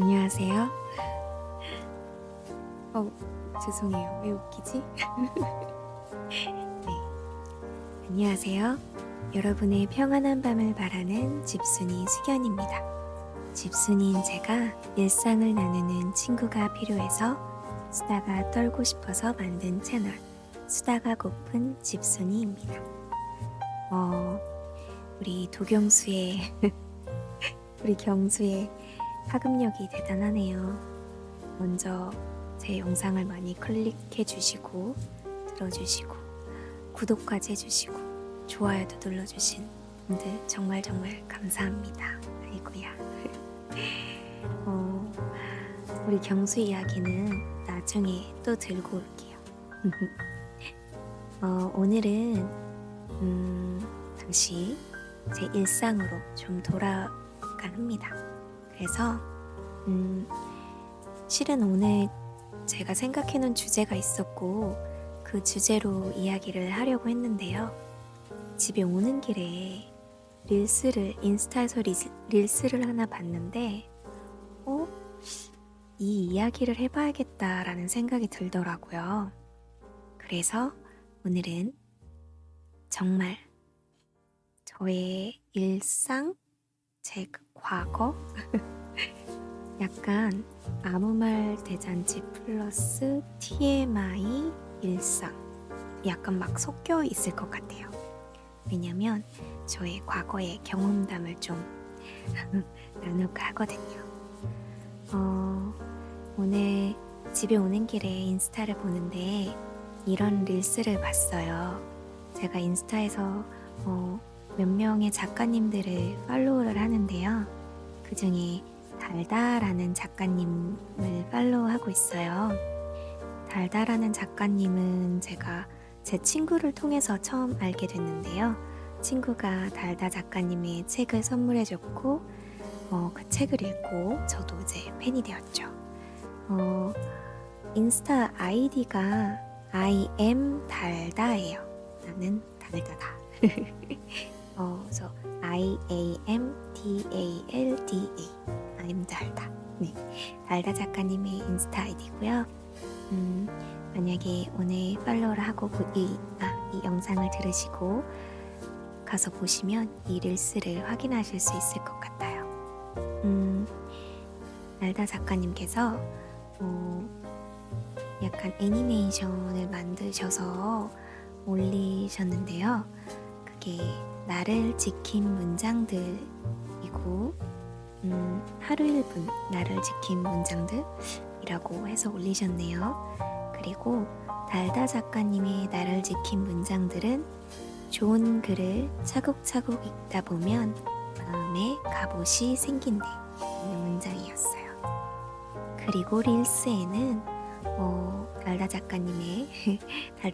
안녕하세요. 죄송해요. 왜 웃기지? 네, 안녕하세요. 여러분의 평안한 밤을 바라는 집순이 수견입니다. 집순이인 제가 일상을 나누는 친구가 필요해서 수다가 떨고 싶어서 만든 채널 수다가 고픈 집순이입니다. 우리 도경수의 우리 경수의 파급력이 대단하네요. 먼저 제 영상을 많이 클릭해 주시고 들어주시고 구독까지 해주시고 좋아요도 눌러주신 분들 정말 감사합니다. 아이고야. 우리 경수 이야기는 나중에 또 들고 올게요. 오늘은 다시 제 일상으로 좀 돌아갑니다. 그래서 실은 오늘 제가 생각해놓은 주제가 있었고 그 주제로 이야기를 하려고 했는데요. 집에 오는 길에 인스타에서 릴스를 하나 봤는데 이 이야기를 해봐야겠다라는 생각이 들더라고요. 그래서 오늘은 정말 저의 일상, 제 과거, 약간 아무 말 대잔치 플러스 TMI 일상, 약간 막 섞여 있을 것 같아요. 왜냐면 저의 과거의 경험담을 좀 나눌까 하거든요. 오늘 집에 오는 길에 인스타를 보는데 이런 릴스를 봤어요. 제가 인스타에서 몇 명의 작가님들을 팔로우를 하는데요. 그 중에 달다라는 작가님을 팔로우하고 있어요. 달다라는 작가님은 제가 제 친구를 통해서 처음 알게 됐는데요. 친구가 달다 작가님의 책을 선물해줬고 그 책을 읽고 저도 이제 팬이 되었죠. 인스타 아이디가 I am 달다예요. 나는 달다다. 그래서 IAMDALDA I'm 달다. 네, 달다 작가님의 인스타 아이디고요. 만약에 오늘 팔로우를 하고 이 영상을 들으시고 가서 보시면 이 릴스를 확인하실 수 있을 것 같아요. 달다 작가님께서 약간 애니메이션을 만드셔서 올리셨는데요. 그게 나를 지킨 문장들이고 하루 1분 나를 지킨 문장들이라고 해서 올리셨네요. 그리고 달다 작가님의 나를 지킨 문장들은 좋은 글을 차곡차곡 읽다 보면 마음에 갑옷이 생긴대 이런 문장이었어요. 그리고 릴스에는 달다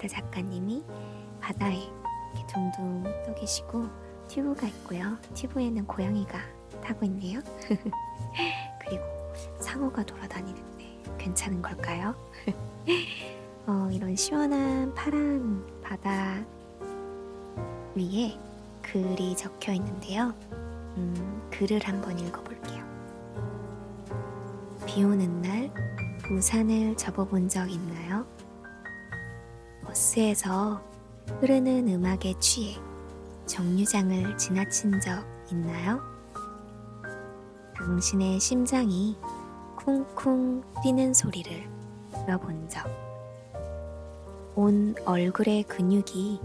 작가님이 바다에 이렇게 둥둥 떠 계시고 튜브가 있고요. 튜브에는 고양이가 타고 있네요. 그리고 상어가 돌아다니는데 괜찮은 걸까요? 이런 시원한 파란 바다 위에 글이 적혀 있는데요. 글을 한번 읽어볼게요. 비 오는 날 우산을 접어본 적 있나요? 버스에서 흐르는 음악에 취해 정류장을 지나친 적 있나요? 당신의 심장이 쿵쿵 뛰는 소리를 들어본 적, 온 얼굴의 근육이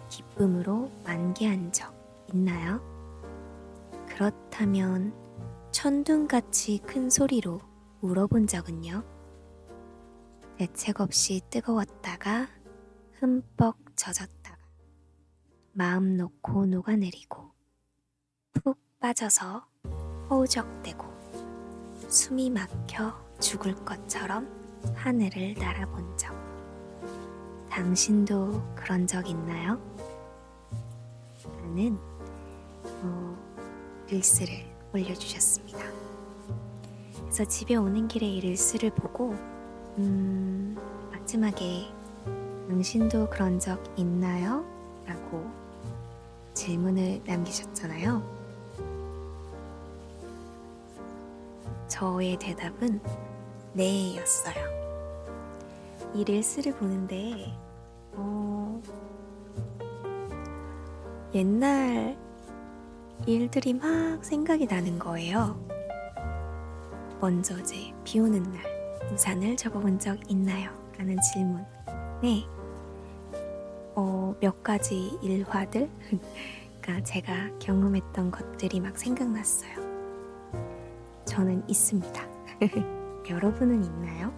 기쁨으로 만개한 적 있나요? 그렇다면 천둥같이 큰 소리로 울어본 적은요? 대책 없이 뜨거웠다가 흠뻑 젖었다가 마음 놓고 녹아내리고 푹 빠져서 허우적대고 숨이 막혀 죽을 것처럼 하늘을 날아본 적. 당신도 그런 적 있나요? 라는 릴스를 올려주셨습니다. 그래서 집에 오는 길에 이 릴스를 보고 마지막에 당신도 그런 적 있나요? 라고 질문을 남기셨잖아요. 저의 대답은 네였어요. 이 릴스를 보는데 옛날 일들이 막 생각이 나는 거예요. 먼저 비 오는 날 우산을 접어본 적 있나요? 라는 질문. 네. 몇 가지 일화들, 그러니까 제가 경험했던 것들이 막 생각났어요. 저는 있습니다. 여러분은 있나요?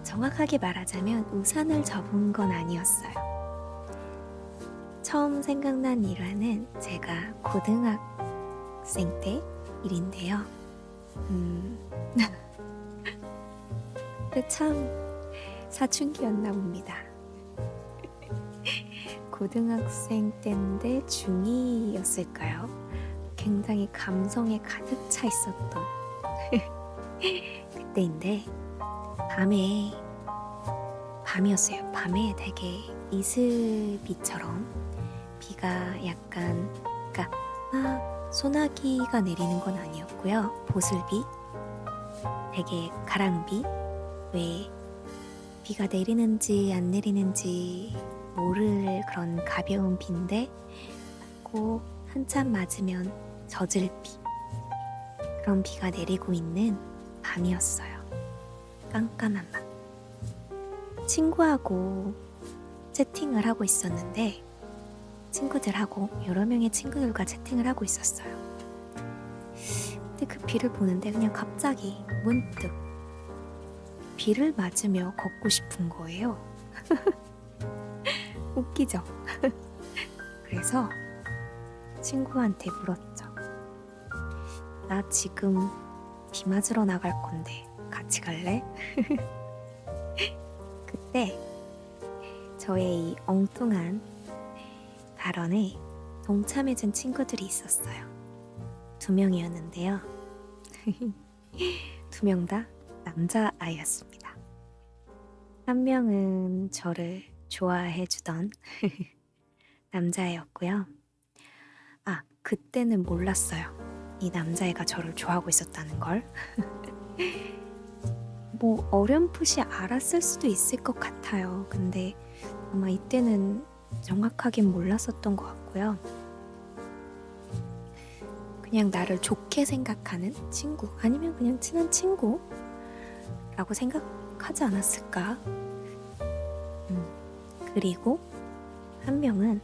정확하게 말하자면 우산을 접은 건 아니었어요. 처음 생각난 일화는 제가 고등학생 때 일인데요. 그때 참 사춘기였나 봅니다. 고등학생 때인데 중2였을까요? 굉장히 감성에 가득 차 있었던 그때인데 밤이었어요. 밤에 되게 이슬비처럼 비가 약간, 그러니까 막 소나기가 내리는 건 아니었고요. 보슬비, 되게 가랑비, 왜 비가 내리는지 안 내리는지 모를 그런 가벼운 비인데 꼭 한참 맞으면 젖을 비, 그런 비가 내리고 있는 밤이었어요. 깜깜한 밤. 친구하고 채팅을 하고 있었는데 친구들하고 여러 명의 친구들과 채팅을 하고 있었어요. 근데 그 비를 보는데 그냥 갑자기 문득 비를 맞으며 걷고 싶은 거예요. 웃기죠? 그래서 친구한테 물었죠. 나 지금 비 맞으러 나갈 건데 같이 갈래? 그때 저의 이 엉뚱한 발언에 동참해준 친구들이 있었어요. 2명이었는데요. 2명 다 남자아이였습니다. 한 명은 저를 좋아해주던 남자애였고요. 그때는 몰랐어요. 이 남자애가 저를 좋아하고 있었다는 걸. 뭐 어렴풋이 알았을 수도 있을 것 같아요. 근데 아마 이때는 정확하긴 몰랐었던 것 같고요. 그냥 나를 좋게 생각하는 친구, 아니면 그냥 친한 친구라고 생각하지 않았을까? 그리고 한 명은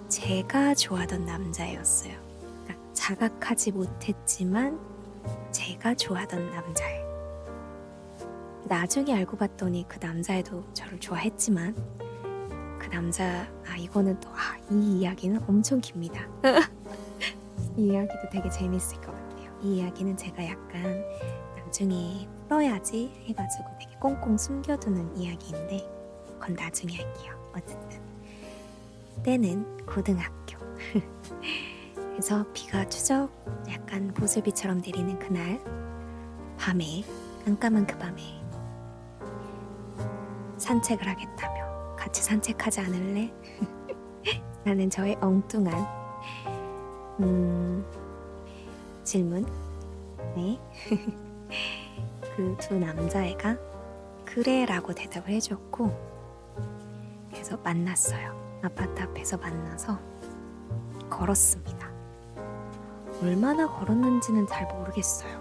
제가 좋아하던 남자애였어요. 그러니까 자각하지 못했지만 제가 좋아하던 남자애. 나중에 알고 봤더니 그 남자애도 저를 좋아했지만 그 남자, 이거는 또 이 이야기는 엄청 깁니다. 이 이야기도 되게 재밌을 것 같아요. 이 이야기는 제가 약간 나중에 풀어야지 해가지고 되게 꽁꽁 숨겨두는 이야기인데 그건 나중에 할게요. 어쨌든 때는 고등학교. 그래서 비가 추적 약간 보슬비처럼 내리는 그날 밤에, 깜깜한 그 밤에 산책을 하겠다며 같이 산책하지 않을래? 라는 저의 엉뚱한 질문. 네. 그 두 남자애가 그래 라고 대답을 해줬고, 그래서 만났어요. 아파트 앞에서 만나서 걸었습니다. 얼마나 걸었는지는 잘 모르겠어요.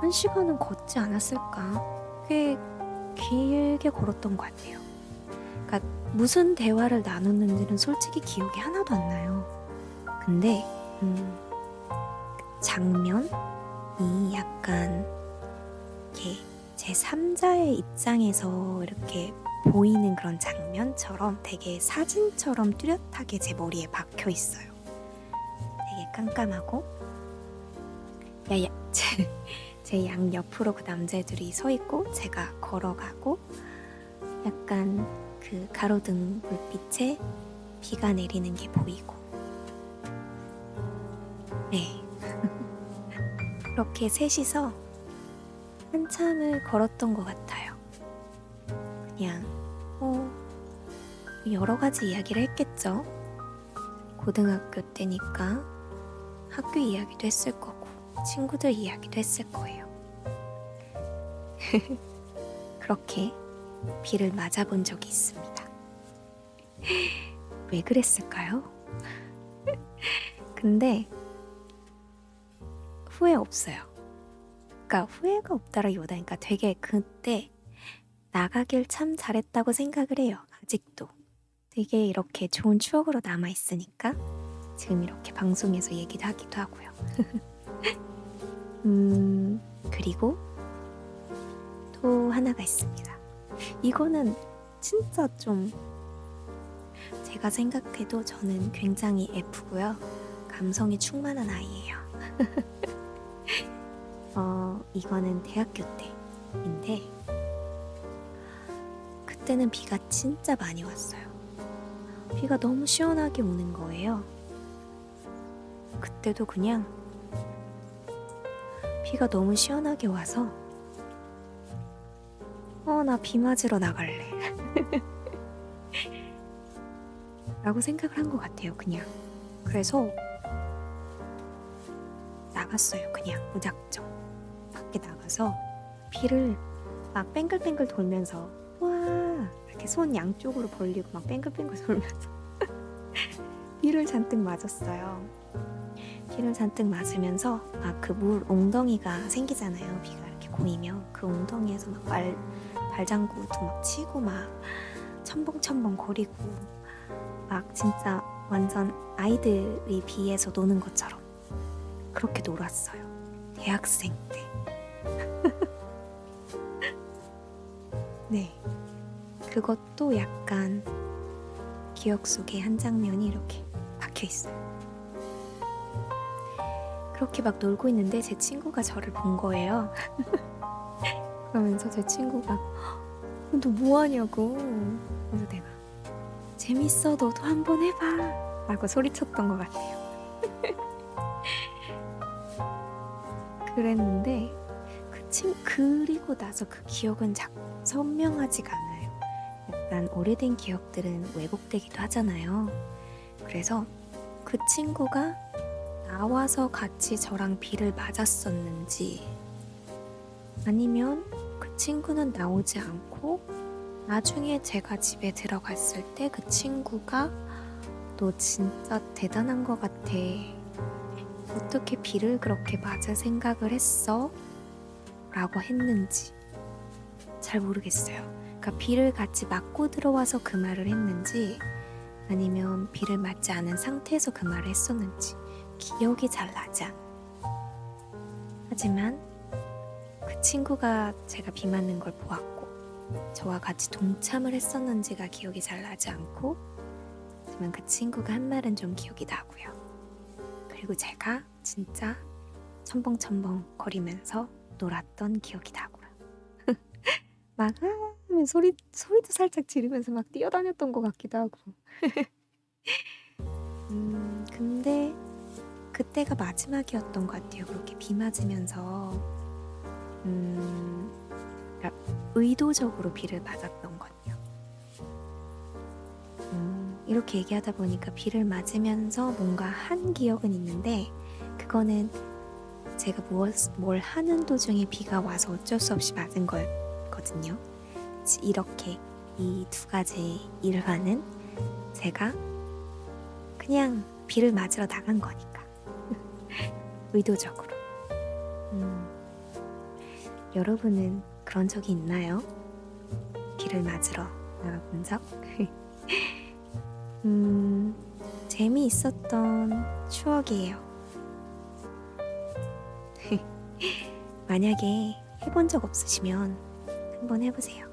1시간은 걷지 않았을까? 꽤 길게 걸었던 것 같아요. 그러니까 무슨 대화를 나눴는지는 솔직히 기억이 하나도 안 나요. 근데 장면이 약간 이렇게 제 3자의 입장에서 이렇게 보이는 그런 장면처럼 되게 사진처럼 뚜렷하게 제 머리에 박혀 있어요. 되게 깜깜하고 제 양 옆으로 그 남자애들이 서 있고 제가 걸어가고 약간 그 가로등 불빛에 비가 내리는 게 보이고, 네. 그렇게 셋이서 한참을 걸었던 것 같아요. 그냥 여러 가지 이야기를 했겠죠. 고등학교 때니까 학교 이야기도 했을 거고 친구들 이야기도 했을 거예요. 그렇게 비를 맞아본 적이 있습니다. 왜 그랬을까요? 근데 후회 없어요. 그러니까 후회가 없다라기보다 되게 그때 나가길 참 잘했다고 생각을 해요. 아직도 되게 이렇게 좋은 추억으로 남아있으니까 지금 이렇게 방송에서 얘기도 하기도 하고요. 그리고 또 하나가 있습니다. 이거는 진짜 좀 제가 생각해도 저는 굉장히 F고요. 감성이 충만한 아이예요. 이거는 대학교 때인데 그때는 비가 진짜 많이 왔어요. 비가 너무 시원하게 오는 거예요. 그때도 그냥 비가 너무 시원하게 와서 나 비 맞으러 나갈래 라고 생각을 한 것 같아요. 그냥 그래서 나갔어요. 그냥 무작정 밖에 나가서 비를 막 뱅글뱅글 돌면서 와 이렇게 손 양쪽으로 벌리고 막 뱅글뱅글 돌면서 비를 잔뜩 맞았어요. 비를 잔뜩 맞으면서 막 그 물 웅덩이가 생기잖아요. 비가 이렇게 고이면 그 웅덩이에서 막 발장구도 막 치고 막 첨벙첨벙 거리고 막 진짜 완전 아이들이 비에서 노는 것처럼 그렇게 놀았어요. 대학생 때. 네. 그것도 약간 기억 속에 한 장면이 이렇게 박혀 있어요. 그렇게 막 놀고 있는데 제 친구가 저를 본 거예요. 그러면서 제 친구가 너 뭐하냐고. 그래서 내가 재밌어 너도 한번 해봐 라고 소리쳤던 것 같아요. 그랬는데 그리고 나서 그 기억은 선명하지가 않아요. 약간 오래된 기억들은 왜곡되기도 하잖아요. 그래서 그 친구가 나와서 같이 저랑 비를 맞았었는지 아니면 그 친구는 나오지 않고 나중에 제가 집에 들어갔을 때 그 친구가 너 진짜 대단한 것 같아. 어떻게 비를 그렇게 맞을 생각을 했어? 라고 했는지 잘 모르겠어요. 그러니까 비를 같이 맞고 들어와서 그 말을 했는지 아니면 비를 맞지 않은 상태에서 그 말을 했었는지 기억이 잘 나지 않아요. 하지만 그 친구가 제가 비 맞는 걸 보았고 저와 같이 동참을 했었는지가 기억이 잘 나지 않고 하지만 그 친구가 한 말은 좀 기억이 나고요. 그리고 제가 진짜 첨벙첨벙 거리면서 놀았던 기억이 나고요. 막 하면 소리도 살짝 지르면서 막 뛰어다녔던 것 같기도 하고. 근데 그때가 마지막이었던 것 같아요. 그렇게 비 맞으면서 그러니까 의도적으로 비를 맞았던 건요. 이렇게 얘기하다 보니까 비를 맞으면서 뭔가 한 기억은 있는데 그거는 제가 뭘 하는 도중에 비가 와서 어쩔 수 없이 맞은 거거든요. 이렇게 이 두 가지 일화는 제가 그냥 비를 맞으러 나간 거니까 의도적으로. 여러분은 그런 적이 있나요? 비를 맞으러 나가본 적? 재미있었던 추억이에요. 만약에 해본 적 없으시면 한번 해보세요.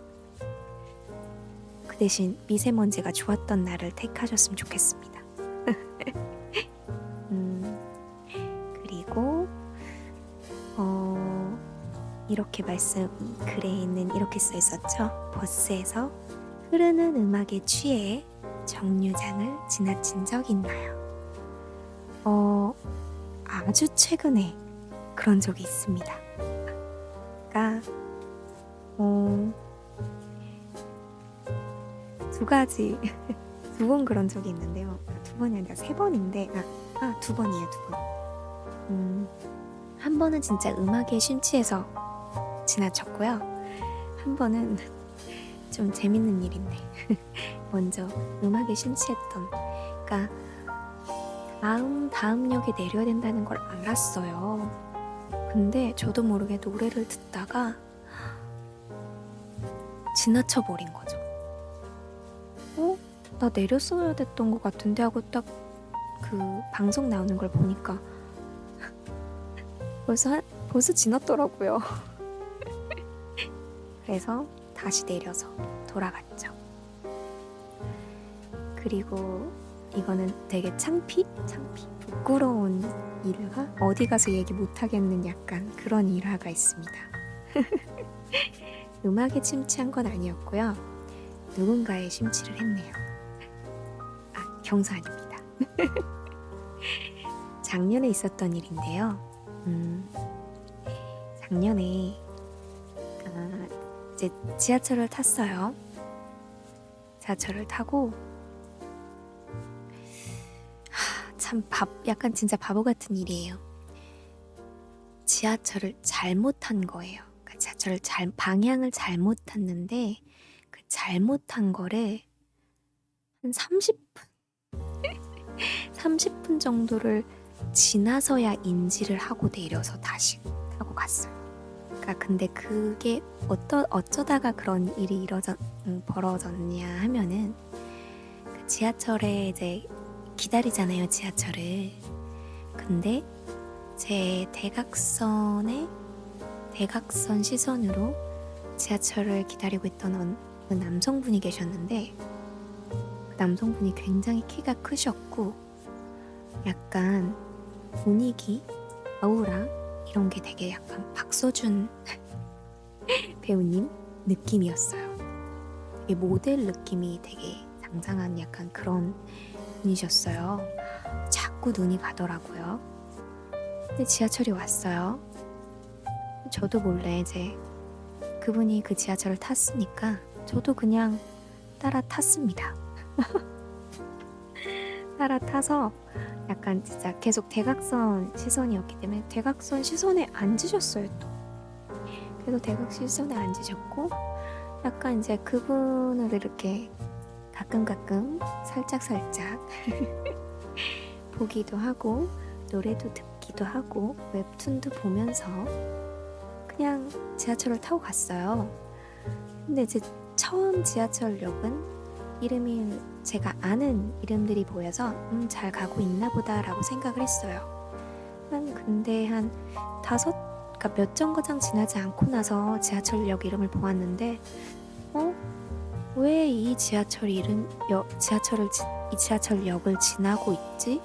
그 대신 미세먼지가 좋았던 날을 택하셨으면 좋겠습니다. 그리고 이렇게 글에는 이렇게 써 있었죠. 버스에서 흐르는 음악에 취해 정류장을 지나친 적 있나요? 아주 최근에 그런 적이 있습니다. 그러니까 두 가지 두 번 그런 적이 있는데요. 두 번이 아니라 세 번인데 두 번이에요. 두 번. 한 번은 진짜 음악에 심취해서 지나쳤고요. 한 번은 좀 재밌는 일인데 먼저 음악에 심취했던, 그러니까 다음 역에 내려야 된다는 걸 알았어요. 근데 저도 모르게 노래를 듣다가 지나쳐버린 거죠. 나 내렸어야 됐던 것 같은데 하고 딱 그 방송 나오는 걸 보니까 벌써 지났더라고요. 그래서 다시 내려서 돌아갔죠. 그리고 이거는 되게 부끄러운 일화? 어디 가서 얘기 못하겠는 약간 그런 일화가 있습니다. 음악에 심취한 건 아니었고요. 누군가에 심취를 했네요. 경사 아닙니다. 작년에 있었던 일인데요. 작년에 이제 지하철을 탔어요. 지하철을 타고 참 약간 진짜 바보 같은 일이에요. 지하철을 잘못 탄 거예요. 그러니까 지하철을 방향을 잘못 탔는데 그 잘못한 거를 한 30분 정도를 지나서야 인지를 하고 내려서 다시 타고 갔어요. 그러니까 근데 그게 어쩌다가 그런 일이 벌어졌냐 하면은 그 지하철에 이제 기다리잖아요, 지하철을. 근데 제 대각선 시선으로 지하철을 기다리고 있던 어느 남성분이 계셨는데 그 남성분이 굉장히 키가 크셨고 약간 분위기, 아우라 이런 게 되게 약간 박서준 배우님 느낌이었어요. 되게 모델 느낌이 되게 장장한 약간 그런 분이셨어요. 자꾸 눈이 가더라고요. 근데 지하철이 왔어요. 저도 몰래 이제 그분이 그 지하철을 탔으니까 저도 그냥 따라 탔습니다. 따라 타서 약간 진짜 계속 대각선 시선이었기 때문에 대각선 시선에 앉으셨어요 또. 그래서 대각선 시선에 앉으셨고 약간 이제 그분을 이렇게 가끔 살짝 보기도 하고 노래도 듣기도 하고 웹툰도 보면서 그냥 지하철을 타고 갔어요. 근데 이제 처음 지하철역은 이름이 제가 아는 이름들이 보여서 잘 가고 있나 보다라고 생각을 했어요. 근데 한 그러니까 몇 정거장 지나지 않고 나서 지하철역 이름을 보았는데 왜 이 지하철역을 지나고 있지?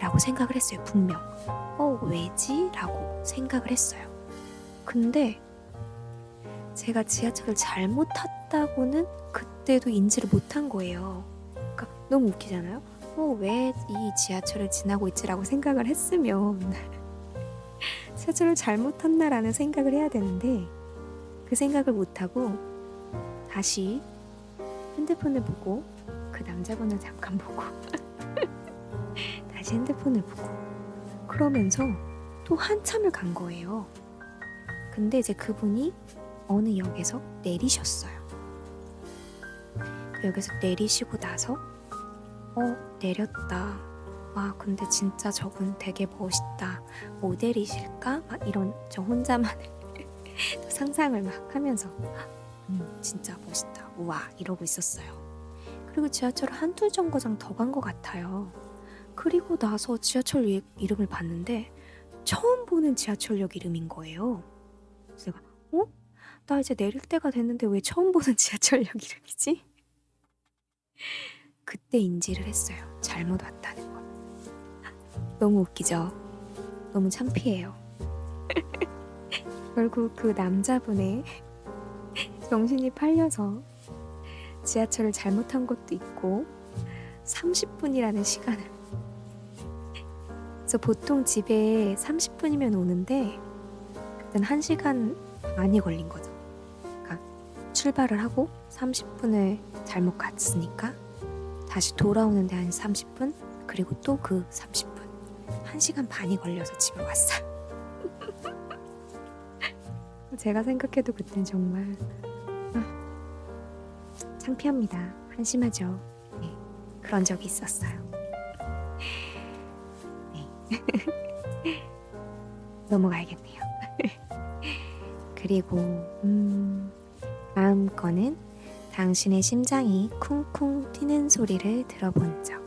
라고 생각을 했어요. 분명. 왜지? 라고 생각을 했어요. 근데 제가 지하철을 잘못 탔다고는 그때도 인지를 못한 거예요. 그러니까 너무 웃기잖아요. 왜 이 지하철을 지나고 있지라고 생각을 했으면 지하철을 잘못 탔나라는 생각을 해야 되는데 그 생각을 못하고 다시 핸드폰을 보고 그 남자분을 잠깐 보고 다시 핸드폰을 보고 그러면서 또 한참을 간 거예요. 근데 이제 그분이 어느 역에서 내리셨어요. 그 역에서 내리시고 나서 내렸다. 근데 진짜 저분 되게 멋있다. 모델이실까? 막 이런 저 혼자만의 또 상상을 막 하면서 진짜 멋있다. 우와 이러고 있었어요. 그리고 지하철을 한두 정거장 더 간 것 같아요. 그리고 나서 지하철 이름을 봤는데 처음 보는 지하철역 이름인 거예요. 그래서 제가 나 이제 내릴 때가 됐는데 왜 처음 보는 지하철역 이름이지? 그때 인지를 했어요. 잘못 왔다는 거. 너무 웃기죠? 너무 창피해요. 결국 그 남자분의 정신이 팔려서 지하철을 잘못한 것도 있고 30분이라는 시간을 그래서 보통 집에 30분이면 오는데 그땐 1시간 반이 걸린 거죠. 그러니까 출발을 하고 30분을 잘못 갔으니까 다시 돌아오는데 한 30분 그리고 또 그 30분 1시간 반이 걸려서 집에 왔어요. 제가 생각해도 그땐 정말 창피합니다. 한심하죠. 네, 그런 적이 있었어요. 네. 넘어가야겠네요. 그리고 다음 거는 당신의 심장이 쿵쿵 뛰는 소리를 들어본 적.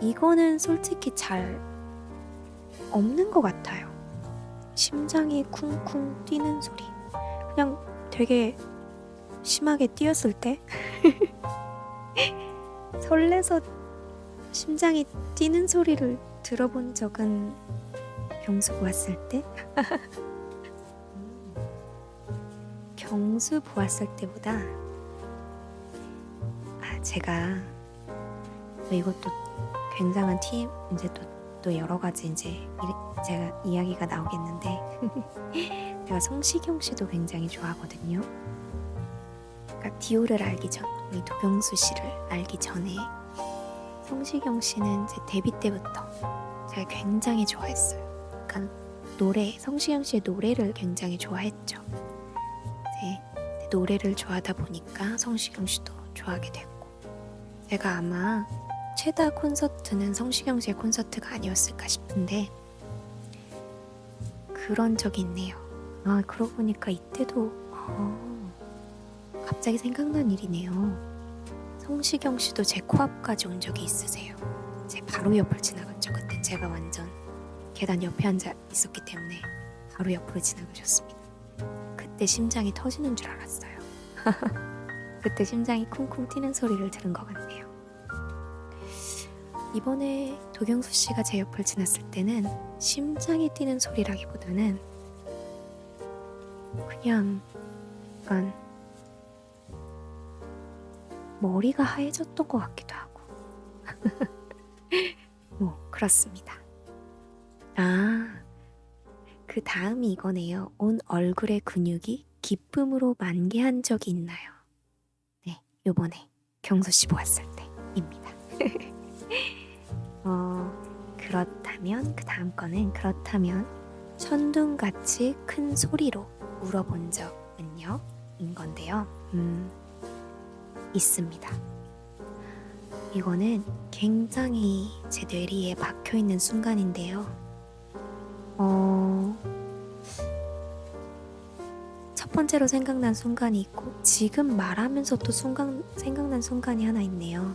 이거는 솔직히 잘 없는 것 같아요. 심장이 쿵쿵 뛰는 소리. 그냥 되게 심하게 뛰었을 때 설레서 심장이 뛰는 소리를 들어본 적은 경수 보았을 때 경수 보았을 때보다 제가 이것도 굉장한 팁 이제 또 여러 가지 이제 제가 이야기가 나오겠는데 제가 성시경 씨도 굉장히 좋아하거든요. 그러니까 디오를 알기 전 우리 도경수 씨를 알기 전에 성시경 씨는 제 데뷔 때부터 제가 굉장히 좋아했어요. 그러니까 성시경 씨의 노래를 굉장히 좋아했죠. 노래를 좋아하다 보니까 성시경 씨도 좋아하게 됐고, 제가 아마 최다 콘서트는 성시경 씨의 콘서트가 아니었을까 싶은데 그런 적이 있네요. 그러고 보니까 이때도 갑자기 생각난 일이네요. 성시경 씨도 제 코앞까지 온 적이 있으세요. 제 바로 옆을 지나갔죠. 그때 제가 완전 계단 옆에 앉아 있었기 때문에 바로 옆으로 지나가셨습니다. 그때 심장이 터지는 줄 알았어요. 그때 심장이 쿵쿵 뛰는 소리를 들은 것 같네요. 이번에 도경수 씨가 제 옆을 지났을 때는 심장이 뛰는 소리라기보다는 그냥 약간 머리가 하얘졌던 것 같기도 하고 그렇습니다. 그 다음이 이거네요. 온 얼굴의 근육이 기쁨으로 만개한 적이 있나요? 네, 요번에 경수 씨 보았을 때입니다. 그렇다면 그 다음 거는 그렇다면 천둥같이 큰 소리로 울어본 적은요? 인 건데요. 있습니다. 이거는 굉장히 제 뇌리에 박혀있는 순간인데요. 첫 번째로 생각난 순간이 있고 지금 말하면서 또 생각난 순간이 하나 있네요.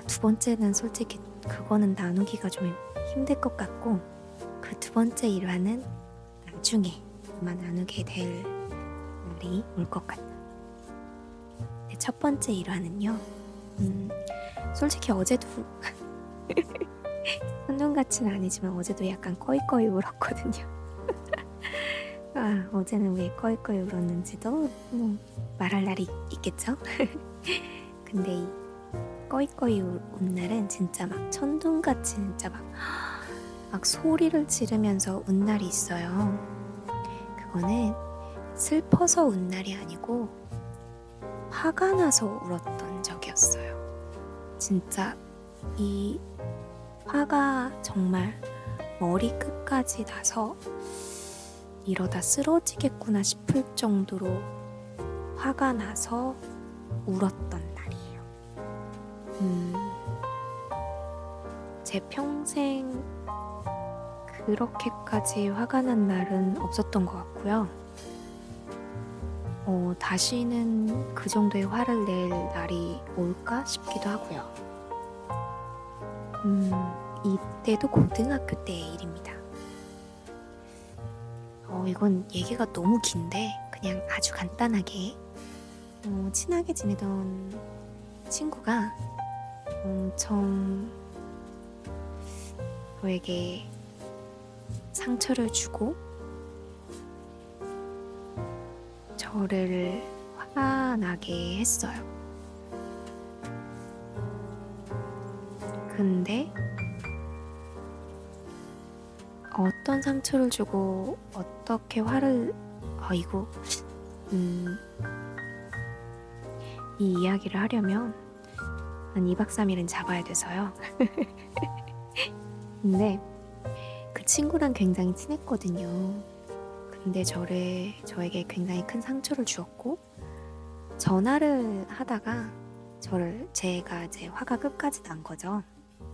두 번째는 솔직히 그거는 나누기가 좀 힘들 것 같고 그 두 번째 일화는 나중에 아마 나누게 될 날이 올 것 같아요. 첫 번째 일화는요. 솔직히 어제도 천둥같이는 아니지만 어제도 약간 꺼이꺼이 울었거든요. 어제는 왜 꺼이꺼이 울었는지도 말할 날이 있겠죠? 근데 이 꺼이꺼이 운 날은 진짜 막 천둥같이 진짜 막 소리를 지르면서 운 날이 있어요. 그거는 슬퍼서 운 날이 아니고 화가 나서 울었던 적이었어요. 진짜 이 화가 정말 머리끝까지 나서 이러다 쓰러지겠구나 싶을 정도로 화가 나서 울었던 날이에요. 제 평생 그렇게까지 화가 난 날은 없었던 것 같고요. 다시는 그 정도의 화를 낼 날이 올까 싶기도 하고요. 이때도 고등학교 때의 일입니다. 이건 얘기가 너무 긴데 그냥 아주 간단하게 친하게 지내던 친구가 엄청 저에게 상처를 주고 저를 화나게 했어요. 근데 어떤 상처를 주고 어떻게 화를 이 이야기를 하려면 한 2박 3일은 잡아야 돼서요. 근데 그 친구랑 굉장히 친했거든요. 근데 저에게 굉장히 큰 상처를 주었고, 전화를 하다가 제가 이제 화가 끝까지 난 거죠.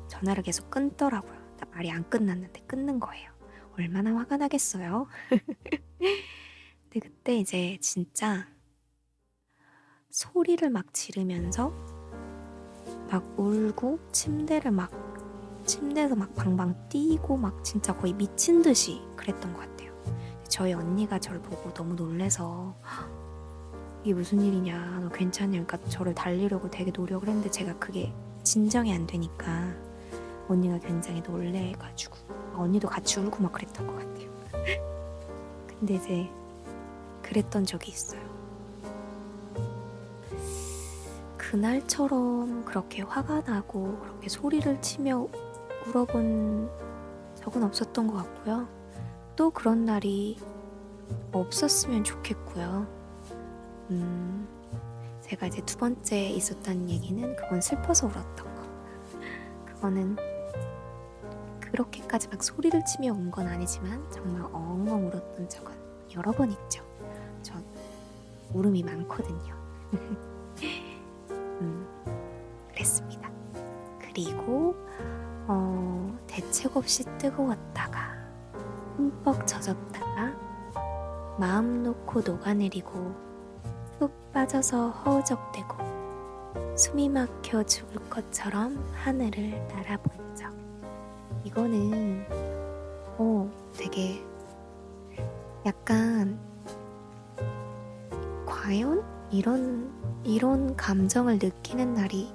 전화를 계속 끊더라고요. 나 말이 안 끝났는데 끊는 거예요. 얼마나 화가 나겠어요. 근데 그때 이제 진짜 소리를 막 지르면서 막 울고 침대에서 막 방방 뛰고 막 진짜 거의 미친 듯이 그랬던 것 같아요. 저희 언니가 저를 보고 너무 놀래서 이게 무슨 일이냐, 너 괜찮냐, 그러니까 저를 달리려고 되게 노력을 했는데 제가 그게 진정이 안 되니까 언니가 굉장히 놀래가지고 언니도 같이 울고 막 그랬던 것 같아요. 근데 이제 그랬던 적이 있어요. 그날처럼 그렇게 화가 나고 그렇게 소리를 치며 울어본 적은 없었던 것 같고요. 또 그런 날이 없었으면 좋겠고요. 제가 이제 두 번째 있었던 얘기는 그건 슬퍼서 울었던 거. 그거는 그렇게까지 막 소리를 치며 운 건 아니지만 정말 엉엉 울었던 적은 여러 번 있죠. 저 울음이 많거든요. 그랬습니다. 그리고 대책 없이 뜨거웠다가 흠뻑 젖었다가 마음 놓고 녹아내리고 푹 빠져서 허우적대고 숨이 막혀 죽을 것처럼 하늘을 날아본 적. 이거는 되게 약간 과연 이런 감정을 느끼는 날이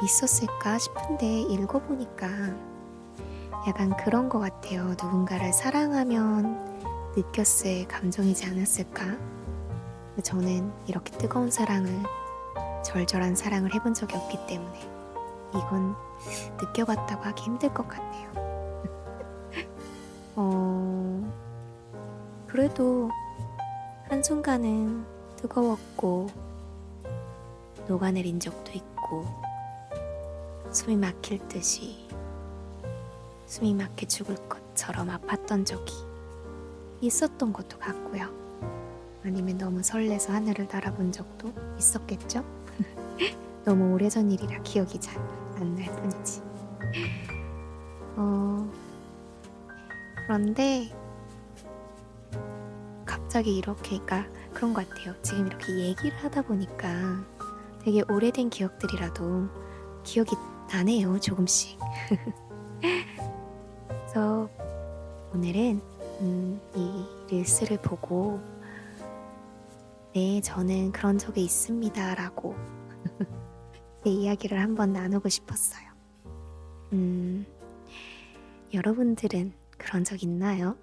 있었을까 싶은데 읽어보니까 약간 그런 것 같아요. 누군가를 사랑하면 느꼈을 감정이지 않았을까? 저는 이렇게 뜨거운 사랑을, 절절한 사랑을 해본 적이 없기 때문에 이건 느껴봤다고 하기 힘들 것 같네요. 그래도 한순간은 뜨거웠고 녹아내린 적도 있고 숨이 막힐 듯이 숨이 막혀 죽을 것처럼 아팠던 적이 있었던 것도 같고요. 아니면 너무 설레서 하늘을 날아본 적도 있었겠죠? 너무 오래전 일이라 기억이 잘 안 날 뿐이지. 그런데 갑자기 이렇게, 그러니까 그런 것 같아요. 지금 이렇게 얘기를 하다 보니까 되게 오래된 기억들이라도 기억이 나네요, 조금씩. 그래서 오늘은 이 릴스를 보고 네, 저는 그런 적이 있습니다 라고 제 이야기를 한번 나누고 싶었어요. 여러분들은 그런 적 있나요?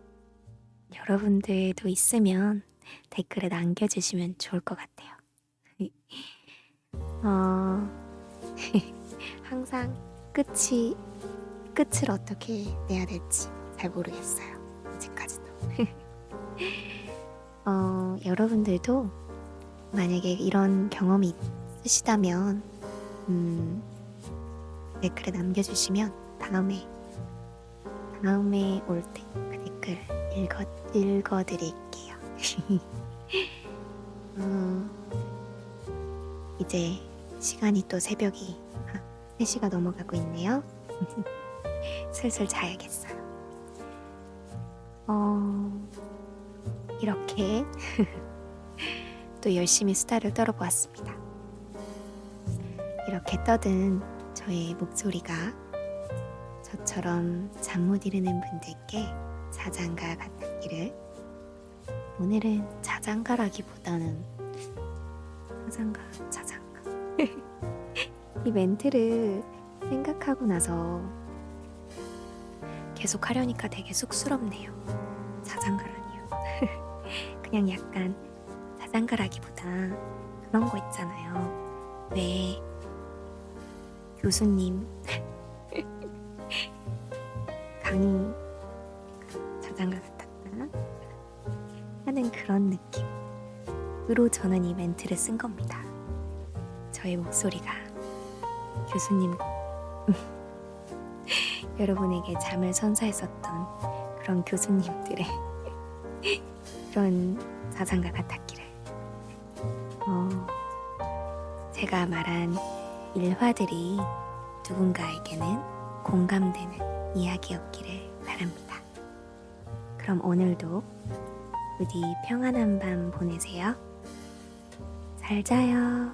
여러분들도 있으면 댓글에 남겨주시면 좋을 것 같아요. 항상 끝을 어떻게 내야 될지 잘 모르겠어요. 아직까지도. 여러분들도 만약에 이런 경험이 있으시다면 댓글에 남겨주시면 다음에 올 때 그 댓글을 읽어드릴게요. 이제 시간이 또 새벽이 3시가 넘어가고 있네요. 슬슬 자야겠어요. 이렇게 또 열심히 수다를 떨어보았습니다. 이렇게 떠든 저의 목소리가 저처럼 잠 못 이루는 분들께 자장가 같았기를. 오늘은 자장가라기보다는 자장가. 이 멘트를 생각하고 나서 계속 하려니까 되게 쑥스럽네요. 자장가라니요. 그냥 약간 자장가라기보다 그런 거 있잖아요. 왜 교수님 강의 자장가 같았다 하는 그런 느낌으로 저는 이 멘트를 쓴 겁니다. 저의 목소리가 교수님 여러분에게 잠을 선사했었던 그런 교수님들의 그런 사상과 같았기를. 제가 말한 일화들이 누군가에게는 공감되는 이야기였기를 바랍니다. 그럼 오늘도 부디 평안한 밤 보내세요. 잘 자요.